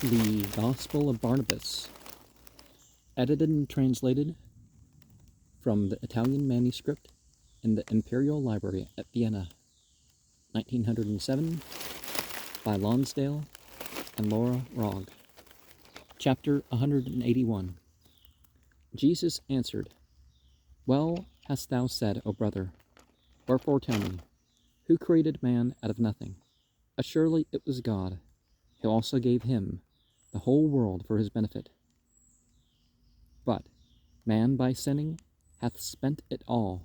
The Gospel of Barnabas, edited and translated from the Italian manuscript in the Imperial Library at Vienna, 1907, by Lonsdale and Laura Ragg. Chapter 181. Jesus answered, Well hast thou said, O brother. Wherefore tell me, who created man out of nothing? Assuredly it was God, who also gave him the whole world for his benefit. But man by sinning hath spent it all,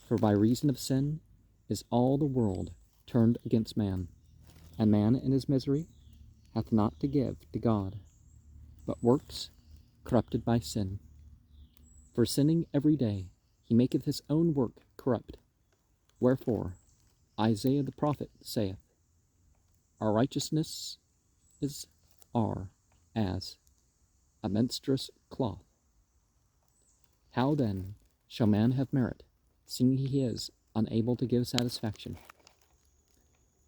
for by reason of sin is all the world turned against man, and man in his misery hath not to give to God, but works corrupted by sin. For sinning every day, he maketh his own work corrupt. Wherefore Isaiah the prophet saith, Our righteousnesses are as a menstruous cloth. How then shall man have merit, seeing he is unable to give satisfaction?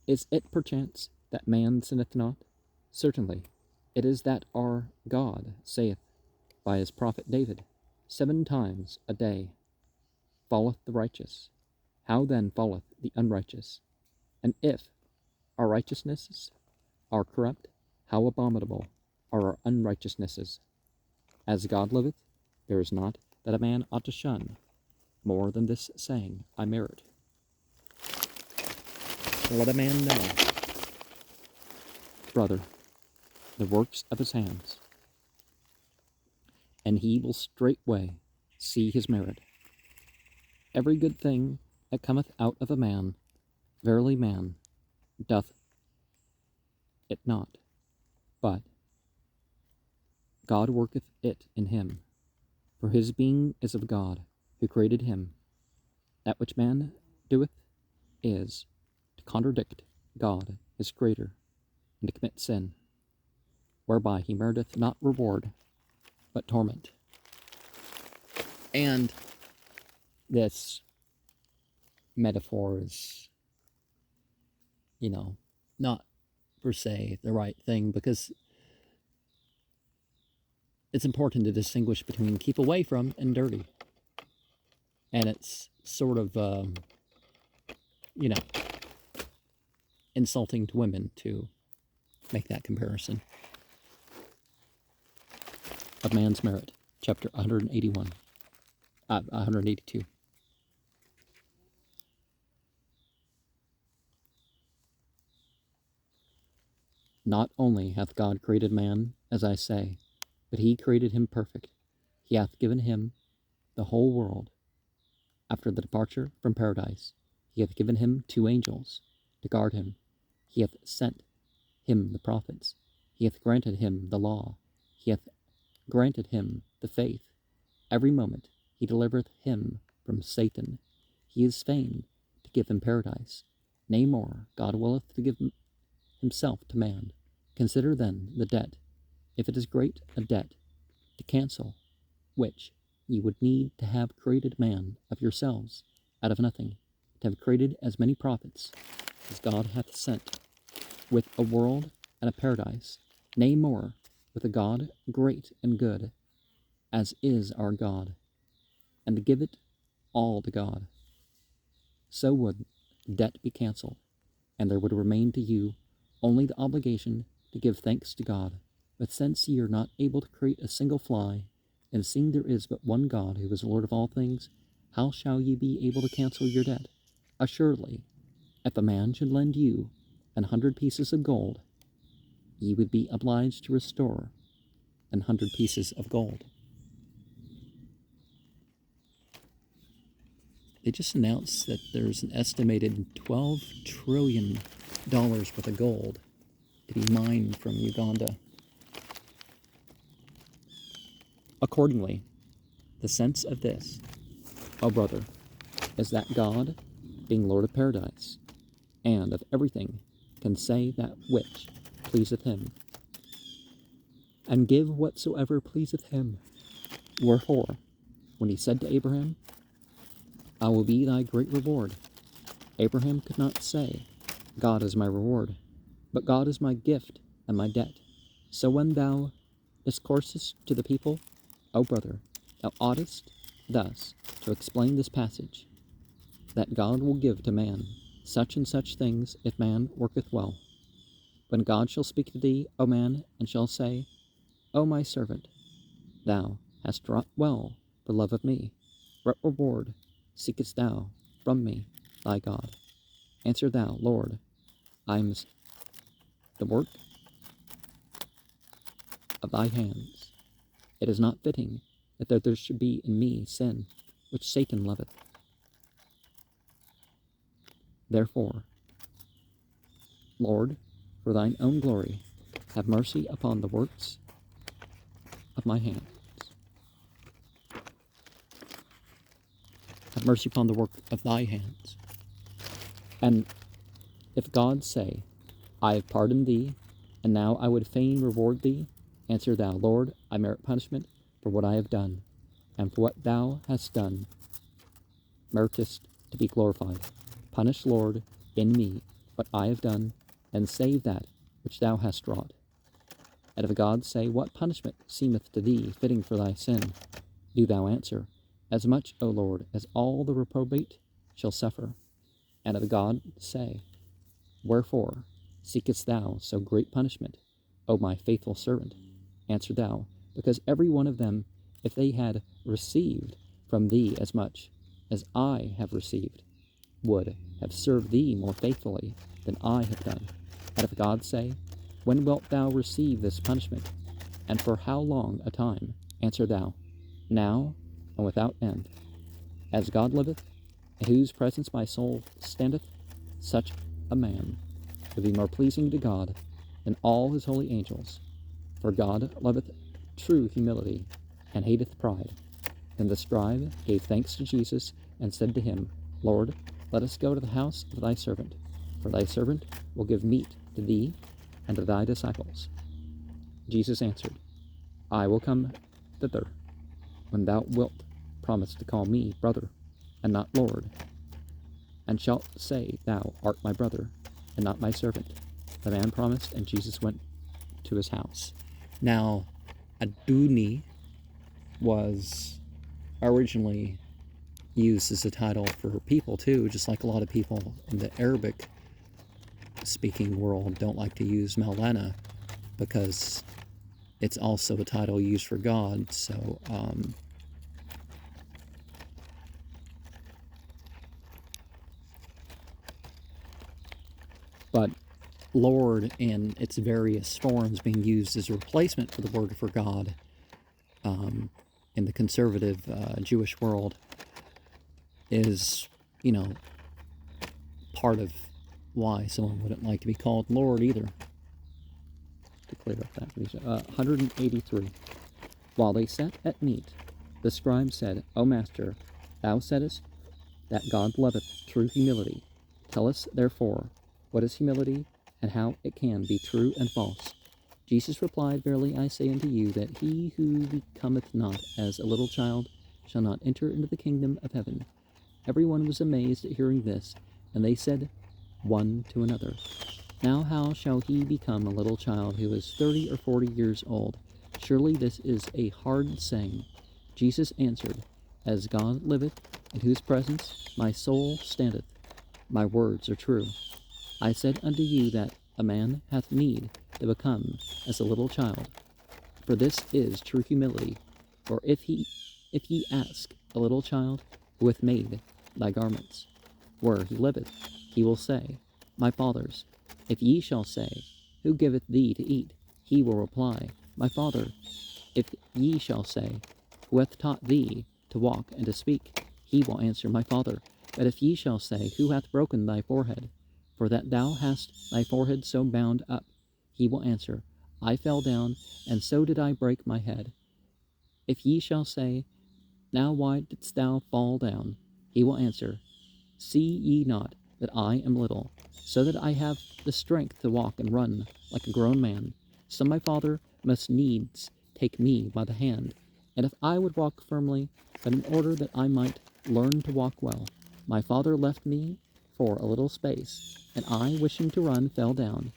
Is it perchance that man sinneth not? Certainly it is that our God saith by his prophet David, 7 times a day falleth the righteous. How then falleth the unrighteous? And if our righteousnesses are corrupt, how abominable are our unrighteousnesses? As God liveth, there is not that a man ought to shun more than this saying, I merit. Let a man know, brother, the works of his hands, and he will straightway see his merit. Every good thing that cometh out of a man, verily man doth it not, but God worketh it in him. For his being is of God, who created him. That which man doeth is to contradict God, his Creator, and to commit sin, whereby he meriteth not reward, but torment. And this metaphor is, not per se the right thing, because it's important to distinguish between keep away from and dirty. And it's sort of, insulting to women to make that comparison. Of Man's Merit, chapter 182. Not only hath God created man, as I say, but he created him perfect. He hath given him the whole world. After the departure from paradise, he hath given him 2 angels to guard him. He hath sent him the prophets. He hath granted him the law. He hath granted him the faith. Every moment he delivereth him from Satan. He is fain to give him paradise. Nay more, God willeth to give himself to man. Consider then the debt, if it is great a debt, to cancel, which ye would need to have created man of yourselves out of nothing, to have created as many prophets as God hath sent, with a world and a paradise, nay more, with a God great and good, as is our God, and to give it all to God. So would the debt be cancelled, and there would remain to you only the obligation to give thanks to God. But since ye are not able to create a single fly, and seeing there is but one God who is Lord of all things, how shall ye be able to cancel your debt? Assuredly, if a man should lend you 100 pieces of gold, ye would be obliged to restore 100 pieces of gold. They just announced that there's an estimated $12 trillion worth of gold to be mined from Uganda. Accordingly, the sense of this, O brother, is that God, being Lord of paradise, and of everything, can say that which pleaseth him, and give whatsoever pleaseth him. Wherefore, when he said to Abraham, I will be thy great reward, Abraham could not say, God is my reward, but God is my gift and my debt. So when thou discoursest to the people, O brother, thou oughtest thus to explain this passage, that God will give to man such and such things if man worketh well. When God shall speak to thee, O man, and shall say, O my servant, thou hast wrought well for love of me. What reward seekest thou from me, thy God? Answer thou, Lord, I am the work of thy hands. It is not fitting that there should be in me sin, which Satan loveth. Therefore, Lord, for thine own glory, have mercy upon the works of my hands. Have mercy upon the work of thy hands. And if God say, I have pardoned thee, and now I would fain reward thee, answer thou, Lord, I merit punishment for what I have done, and for what thou hast done meritest to be glorified. Punish, Lord, in me what I have done, and save that which thou hast wrought. And if God say, What punishment seemeth to thee fitting for thy sin? Do thou answer, As much, O Lord, as all the reprobate shall suffer. And if God say, Wherefore seekest thou so great punishment, O my faithful servant? Answer thou, Because every one of them, if they had received from thee as much as I have received, would have served thee more faithfully than I have done. And if God say, When wilt thou receive this punishment, and for how long a time? Answer thou, Now and without end. As God liveth, in whose presence my soul standeth, such a man would be more pleasing to God than all his holy angels. For God loveth true humility, and hateth pride. Then the scribe gave thanks to Jesus, and said to him, Lord, let us go to the house of thy servant, for thy servant will give meat to thee and to thy disciples. Jesus answered, I will come thither, when thou wilt promise to call me brother, and not Lord, and shalt say, Thou art my brother, and not my servant. The man promised, and Jesus went to his house. Now, Aduni was originally used as a title for people too, just like a lot of people in the Arabic speaking world don't like to use Maulana because it's also a title used for God. So but Lord in its various forms being used as a replacement for the word for God in the conservative Jewish world is, part of why someone wouldn't like to be called Lord either. To clear up that. 183. While they sat at meat, the scribe said, O Master, thou saidst that God loveth true humility. Tell us, therefore, what is humility, and how it can be true and false. Jesus replied, Verily I say unto you, that he who becometh not as a little child shall not enter into the kingdom of heaven. Everyone was amazed at hearing this, and they said one to another, Now how shall he become a little child who is 30 or 40 years old? Surely this is a hard saying. Jesus answered, As God liveth, in whose presence my soul standeth, my words are true. I said unto you that a man hath need to become as a little child. For this is true humility. For if ye ask a little child who hath made thy garments, where he liveth, he will say, My fathers. If ye shall say, Who giveth thee to eat? He will reply, My Father. If ye shall say, Who hath taught thee to walk and to speak? He will answer, My Father. But if ye shall say, Who hath broken thy forehead? For that thou hast thy forehead so bound up, he will answer, I fell down, and so did I break my head. If ye shall say, Now why didst thou fall down? He will answer, See ye not that I am little, so that I have the strength to walk and run like a grown man? So my Father must needs take me by the hand, and if I would walk firmly, but in order that I might learn to walk well, my Father left me for a little space, and I, wishing to run, fell down.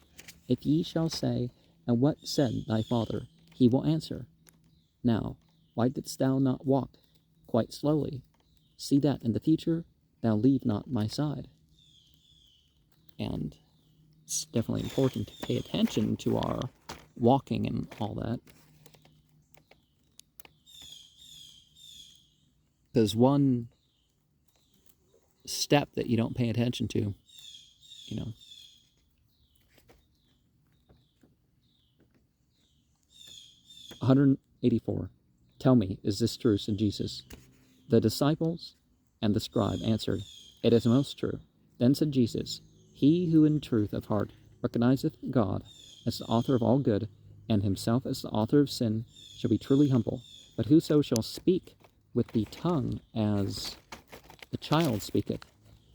If ye shall say, And what said thy father? He will answer. Now, why didst thou not walk quite slowly? See that in the future thou leave not my side. And it's definitely important to pay attention to our walking and all that. There's one step that you don't pay attention to, 184. Tell me, is this true, said Jesus. The disciples and the scribe answered, It is most true. Then said Jesus, He who in truth of heart recognizeth God as the author of all good, and himself as the author of sin, shall be truly humble. But whoso shall speak with the tongue as the child speaketh,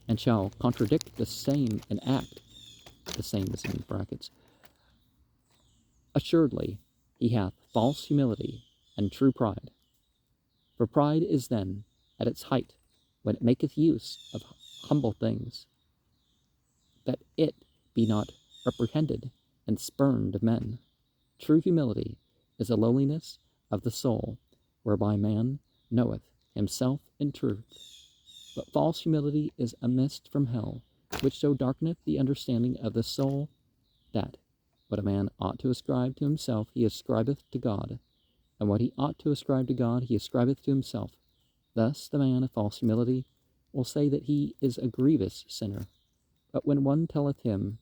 and shall contradict the same in act, the same is in brackets, assuredly he hath false humility and true pride. For pride is then at its height when it maketh use of humble things, that it be not reprehended and spurned of men. True humility is a lowliness of the soul, whereby man knoweth himself in truth. But false humility is a mist from hell, which so darkeneth the understanding of the soul, that what a man ought to ascribe to himself he ascribeth to God, and what he ought to ascribe to God he ascribeth to himself. Thus the man of false humility will say that he is a grievous sinner. But when one telleth him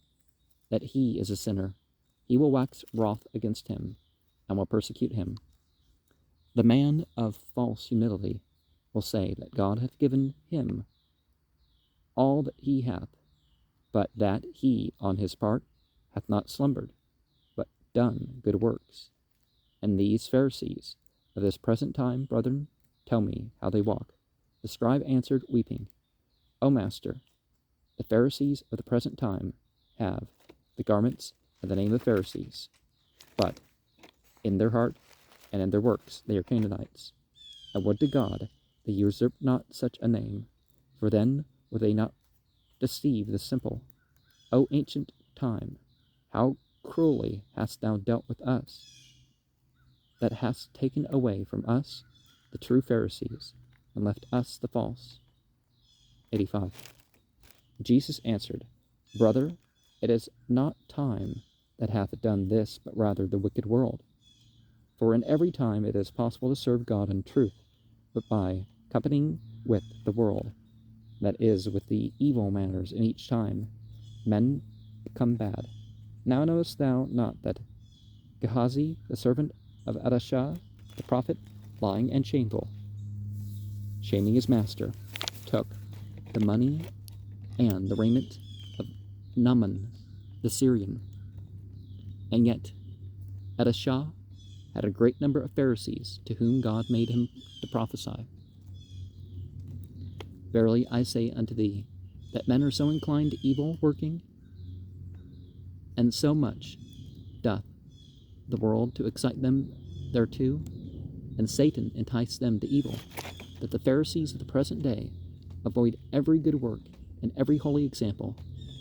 that he is a sinner, he will wax wroth against him, and will persecute him. The man of false humility will say that God hath given him all that he hath, but that he, on his part, hath not slumbered, but done good works. And these Pharisees of this present time, brethren, tell me how they walk. The scribe answered, weeping, O Master, the Pharisees of the present time have the garments of the name of Pharisees, but in their heart and in their works they are Canaanites. I would to God they usurp not such a name, for then would they not deceive the simple. O ancient time, how cruelly hast thou dealt with us, that hast taken away from us the true Pharisees, and left us the false. 85. Jesus answered, Brother, it is not time that hath done this, but rather the wicked world. For in every time it is possible to serve God in truth, but by companying with the world, that is, with the evil manners in each time, men become bad. Now knowest thou not that Gehazi, the servant of Adashah, the prophet, lying and shameful, shaming his master, took the money and the raiment of Naaman the Syrian. And yet Adashah had a great number of Pharisees, to whom God made him to prophesy. Verily I say unto thee, that men are so inclined to evil working, and so much doth the world to excite them thereto, and Satan entice them to evil, that the Pharisees of the present day avoid every good work and every holy example,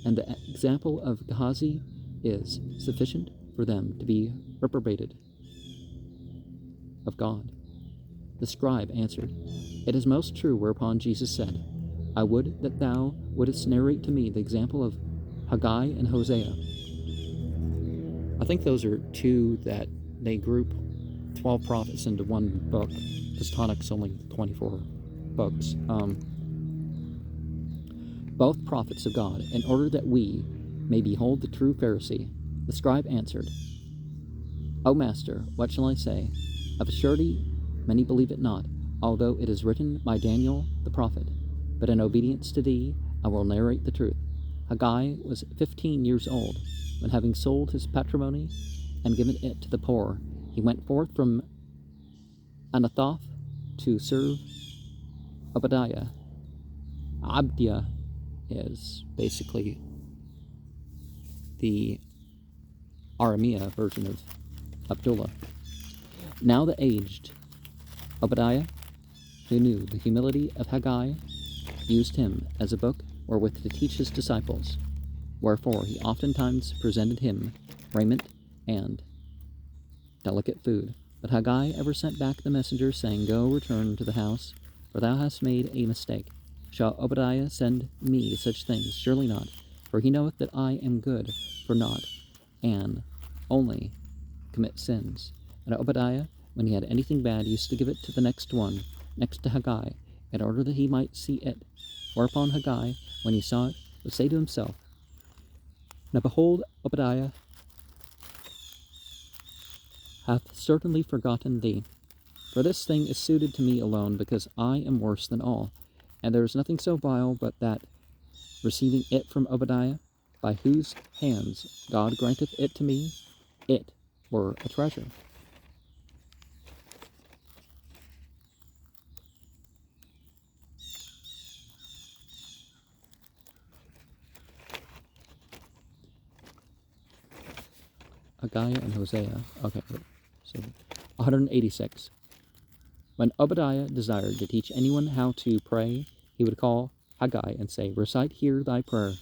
and the example of Gehazi is sufficient for them to be reprobated of God. The scribe answered, It is most true, whereupon Jesus said, I would that thou wouldest narrate to me the example of Haggai and Hosea. I think those are two that they group 12 prophets into one book, because Tanakh's only 24 books. Both prophets of God, in order that we may behold the true Pharisee. The scribe answered, O Master, what shall I say? Of a surety many believe it not, although it is written by Daniel the prophet. But in obedience to thee I will narrate the truth. Haggai was 15 years old, when having sold his patrimony and given it to the poor, he went forth from Anathoth to serve Obadiah. Abdiah is basically the Aramea version of Abdullah. Now the aged Obadiah, who knew the humility of Haggai, used him as a book wherewith to teach his disciples, wherefore he oftentimes presented him raiment and delicate food. But Haggai ever sent back the messenger, saying, Go, return to the house, for thou hast made a mistake. Shall Obadiah send me such things? Surely not, for he knoweth that I am good for naught, and only commit sins. And Obadiah, when he had anything bad, used to give it to the next one, next to Haggai, in order that he might see it. Whereupon Haggai, when he saw it, would say to himself, Now behold, Obadiah hath certainly forgotten thee. For this thing is suited to me alone, because I am worse than all. And there is nothing so vile but that, receiving it from Obadiah, by whose hands God granteth it to me, it were a treasure. Haggai and Hosea. Okay, so 186. When Obadiah desired to teach anyone how to pray, he would call Haggai and say, Recite here thy prayer,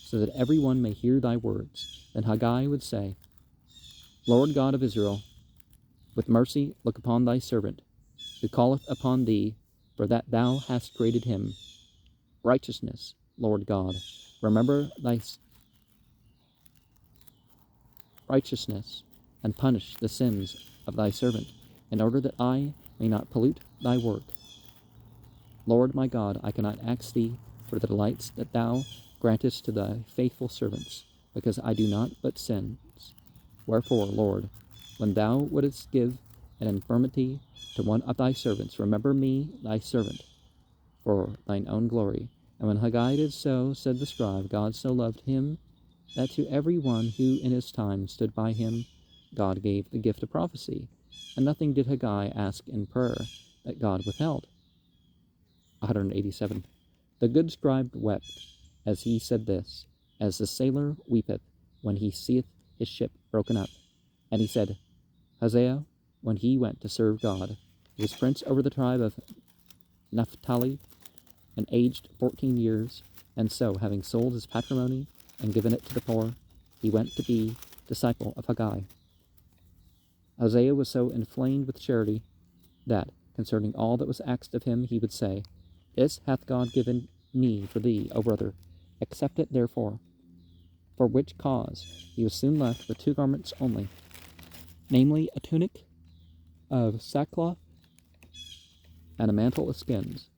so that every one may hear thy words. Then Haggai would say, Lord God of Israel, with mercy look upon thy servant, who calleth upon thee, for that thou hast created him. Righteousness, Lord God, remember thy righteousness, and punish the sins of thy servant, in order that I may not pollute thy work. Lord my God, I cannot ask thee for the delights that thou grantest to thy faithful servants, because I do not but sins. Wherefore, Lord, when thou wouldest give an infirmity to one of thy servants, remember me, thy servant, for thine own glory. And when Haggai did so, said the scribe, God so loved him, that to every one who in his time stood by him, God gave the gift of prophecy, and nothing did Haggai ask in prayer that God withheld. 187. The good scribe wept as he said this, as the sailor weepeth when he seeth his ship broken up. And he said, Hosea, when he went to serve God, he was prince over the tribe of Naphtali, and aged 14 years, and so, having sold his patrimony and given it to the poor, he went to be disciple of Haggai. Hosea was so inflamed with charity that, concerning all that was asked of him, he would say, This hath God given me for thee, O brother, accept it therefore. For which cause he was soon left with 2 garments only, namely a tunic of sackcloth and a mantle of skins.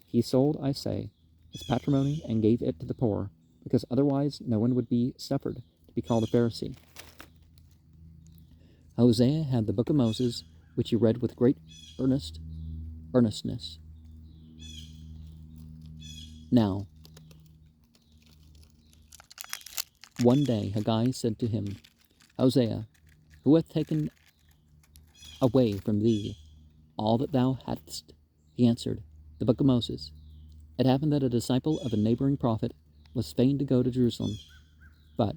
He sold, I say, his patrimony and gave it to the poor, because otherwise no one would be suffered to be called a Pharisee. Hosea had the book of Moses, which he read with great earnestness. Now, one day Haggai said to him, Hosea, who hath taken away from thee all that thou hadst? He answered, The book of Moses. It happened that a disciple of a neighboring prophet was fain to go to Jerusalem, but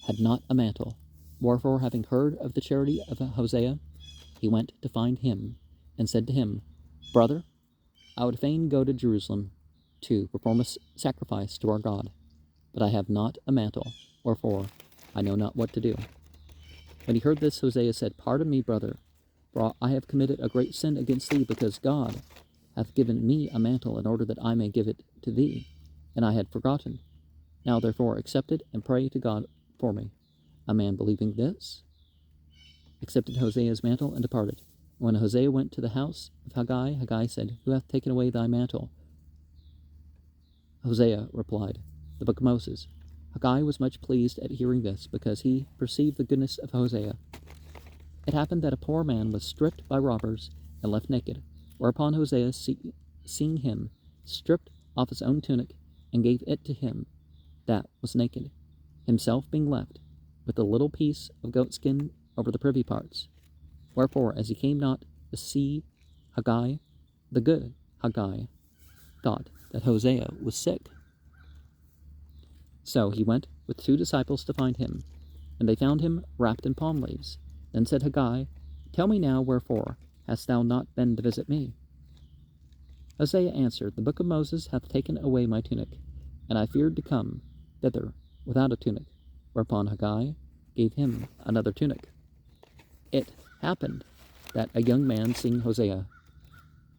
had not a mantle. Wherefore, having heard of the charity of Hosea, he went to find him, and said to him, Brother, I would fain go to Jerusalem to perform a sacrifice to our God, but I have not a mantle, wherefore I know not what to do. When he heard this, Hosea said, Pardon me, brother, for I have committed a great sin against thee, because God hath given me a mantle in order that I may give it to thee, and I had forgotten. Now therefore accept it, and pray to God for me. A man believing this accepted Hosea's mantle and departed. When Hosea went to the house of Haggai, Haggai said, Who hath taken away thy mantle? Hosea replied, The book of Moses. Haggai was much pleased at hearing this, because he perceived the goodness of Hosea. It happened that a poor man was stripped by robbers and left naked, whereupon Hosea, seeing him, stripped off his own tunic and gave it to him that was naked, himself being left with a little piece of goatskin over the privy parts. Wherefore, as he came not to see Haggai, the good Haggai thought that Hosea was sick. So he went with 2 disciples to find him, and they found him wrapped in palm leaves. Then said Haggai, Tell me now, wherefore hast thou not been to visit me? Hosea answered, The book of Moses hath taken away my tunic, and I feared to come thither without a tunic. Whereupon Haggai gave him another tunic. it happened that a young man, seeing Hosea,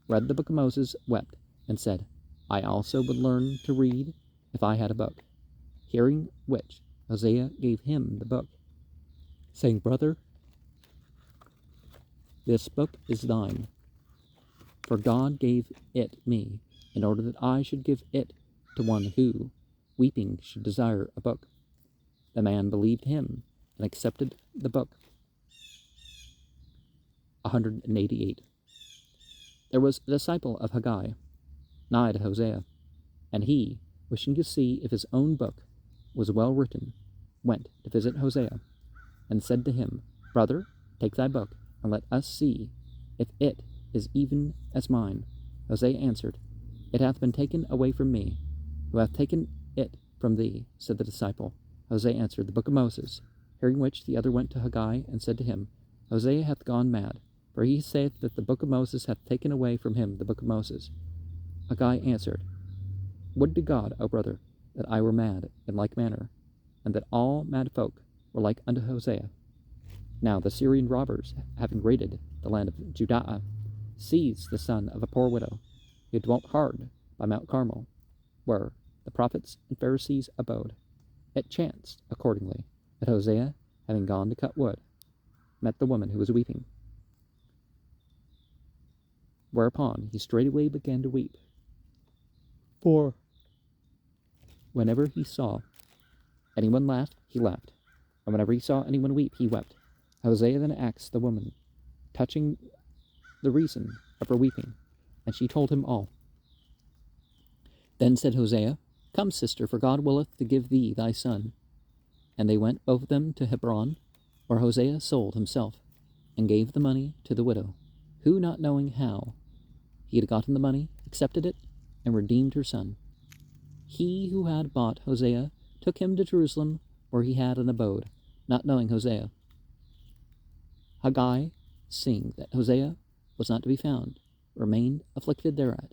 read the book of Moses, wept, and said, I also would learn to read if I had a book. Hearing which, Hosea gave him the book, saying, Brother, this book is thine, for God gave it me, in order that I should give it to one who, weeping, should desire a book. The man believed him, and accepted the book. 188. There was a disciple of Haggai, nigh to Hosea, and he, wishing to see if his own book was well written, went to visit Hosea, and said to him, Brother, take thy book, and let us see if it is even as mine. Hosea answered, It hath been taken away from me. Who hath taken it from thee? Said the disciple. Hosea answered, The book of Moses. Hearing which, the other went to Haggai, and said to him, Hosea hath gone mad, for he saith that the book of Moses hath taken away from him the book of Moses. Haggai answered, Would to God, O brother, that I were mad in like manner, and that all mad folk were like unto Hosea. Now the Syrian robbers, having raided the land of Judah, seized the son of a poor widow, who dwelt hard by Mount Carmel, where the prophets and Pharisees abode. It chanced, accordingly, that Hosea, having gone to cut wood, met the woman who was weeping. Whereupon he straightway began to weep. For whenever he saw anyone laugh, he laughed, and whenever he saw anyone weep, he wept. Hosea then asked the woman touching the reason of her weeping, and she told him all. Then said Hosea, Come, sister, for God willeth to give thee thy son. And they went both of them to Hebron, where Hosea sold himself, and gave the money to the widow, who, not knowing how he had gotten the money, accepted it, and redeemed her son. He who had bought Hosea took him to Jerusalem, where he had an abode, not knowing Hosea. Haggai, seeing that Hosea was not to be found, remained afflicted thereat.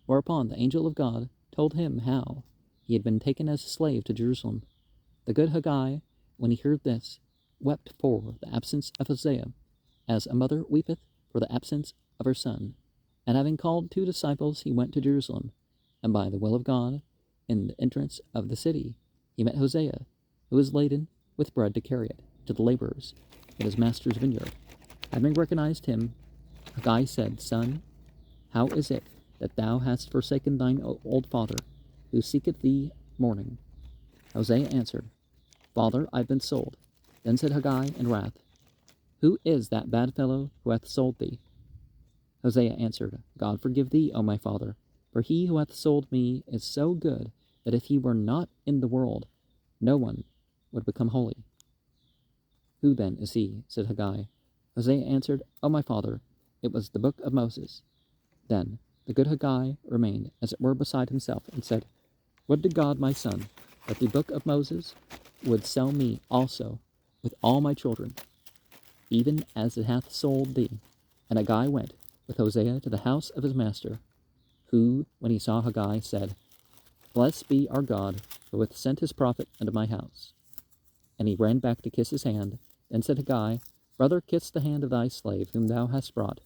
Whereupon the angel of God told him how he had been taken as a slave to Jerusalem. The good Haggai, when he heard this, wept for the absence of Hosea, as a mother weepeth for the absence of her son. And having called 2 disciples, he went to Jerusalem. And by the will of God, in the entrance of the city, he met Hosea, who was laden with bread to carry it to the laborers in his master's vineyard. Having recognized him, Haggai said, Son, how is it that thou hast forsaken thine old father, who seeketh thee mourning? Hosea answered, Father, I have been sold. Then said Haggai in wrath, Who is that bad fellow who hath sold thee? Hosea answered, God forgive thee, O my father, for he who hath sold me is so good that if he were not in the world, no one would become holy. Who then is he? Said Haggai. Hosea answered, O my father, it was the book of Moses. Then the good Haggai remained as it were beside himself, and said, Would to God, my son, that the book of Moses would sell me also with all my children, even as it hath sold thee. And Haggai went with Hosea to the house of his master, who, when he saw Haggai, said, Blessed be our God, who hath sent his prophet unto my house. And he ran back to kiss his hand. Then said Haggai, Brother, kiss the hand of thy slave, whom thou hast brought,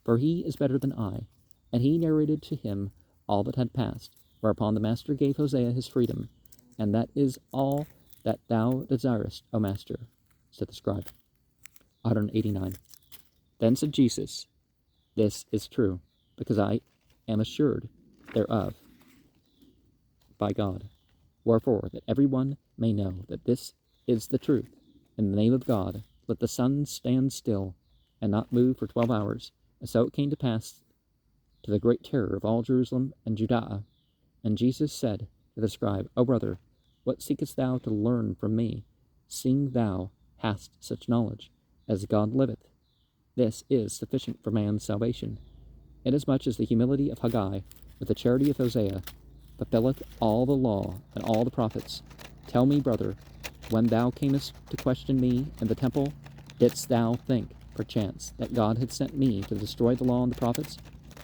for he is better than I. And he narrated to him all that had passed. Whereupon the master gave Hosea his freedom. And that is all that thou desirest, O master, said the scribe. 189. Then said Jesus, This is true, because I am assured thereof by God. Wherefore, that every one may know that this is the truth, in the name of God, let the sun stand still, and not move for 12 hours. And so it came to pass, to the great terror of all Jerusalem and Judah. And Jesus said to the scribe, O brother, what seekest thou to learn from me, seeing thou hast such knowledge, as God liveth? This is sufficient for man's salvation, inasmuch as the humility of Haggai, with the charity of Hosea, fulfilleth all the law and all the prophets. Tell me, brother, when thou camest to question me in the temple, didst thou think, perchance, that God had sent me to destroy the law and the prophets?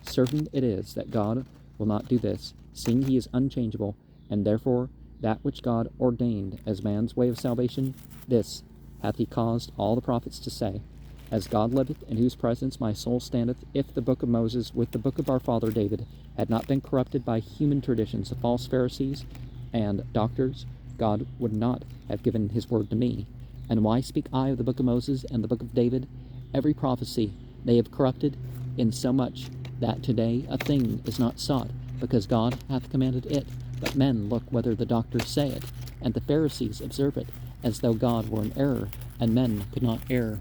Certain it is that God will not do this, seeing he is unchangeable, and therefore that which God ordained as man's way of salvation, this hath he caused all the prophets to say. As God liveth, in whose presence my soul standeth, if the book of Moses with the book of our father David had not been corrupted by human traditions of false Pharisees and doctors, God would not have given his word to me. And why speak I of the book of Moses and the book of David? Every prophecy they have corrupted, in so much that today a thing is not sought, because God hath commanded it, but men look whether the doctors say it, and the Pharisees observe it, as though God were in error, and men could not err.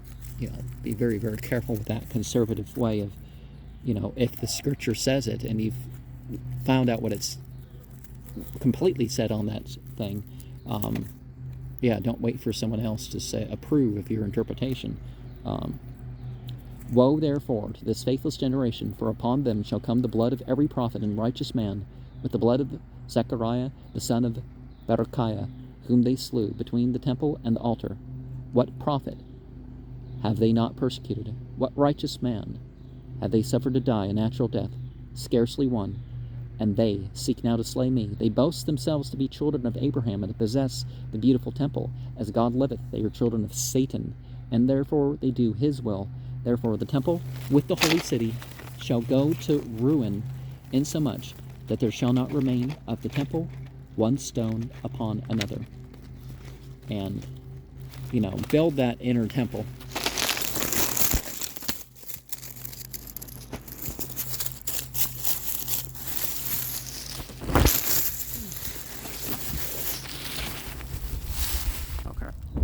Be very, very careful with that conservative way of, if the scripture says it and you've found out what it's completely said on that thing, don't wait for someone else to approve of your interpretation. Woe therefore to this faithless generation, for upon them shall come the blood of every prophet and righteous man, with the blood of Zechariah the son of Berechiah, whom they slew between the temple and the altar. What prophet have they not persecuted? What righteous man have they suffered to die a natural death? Scarcely one. And they seek now to slay me. They boast themselves to be children of Abraham, and to possess the beautiful temple. As God liveth, they are children of Satan, and therefore they do his will. Therefore the temple with the holy city shall go to ruin, insomuch that there shall not remain of the temple one stone upon another. And, build that inner temple.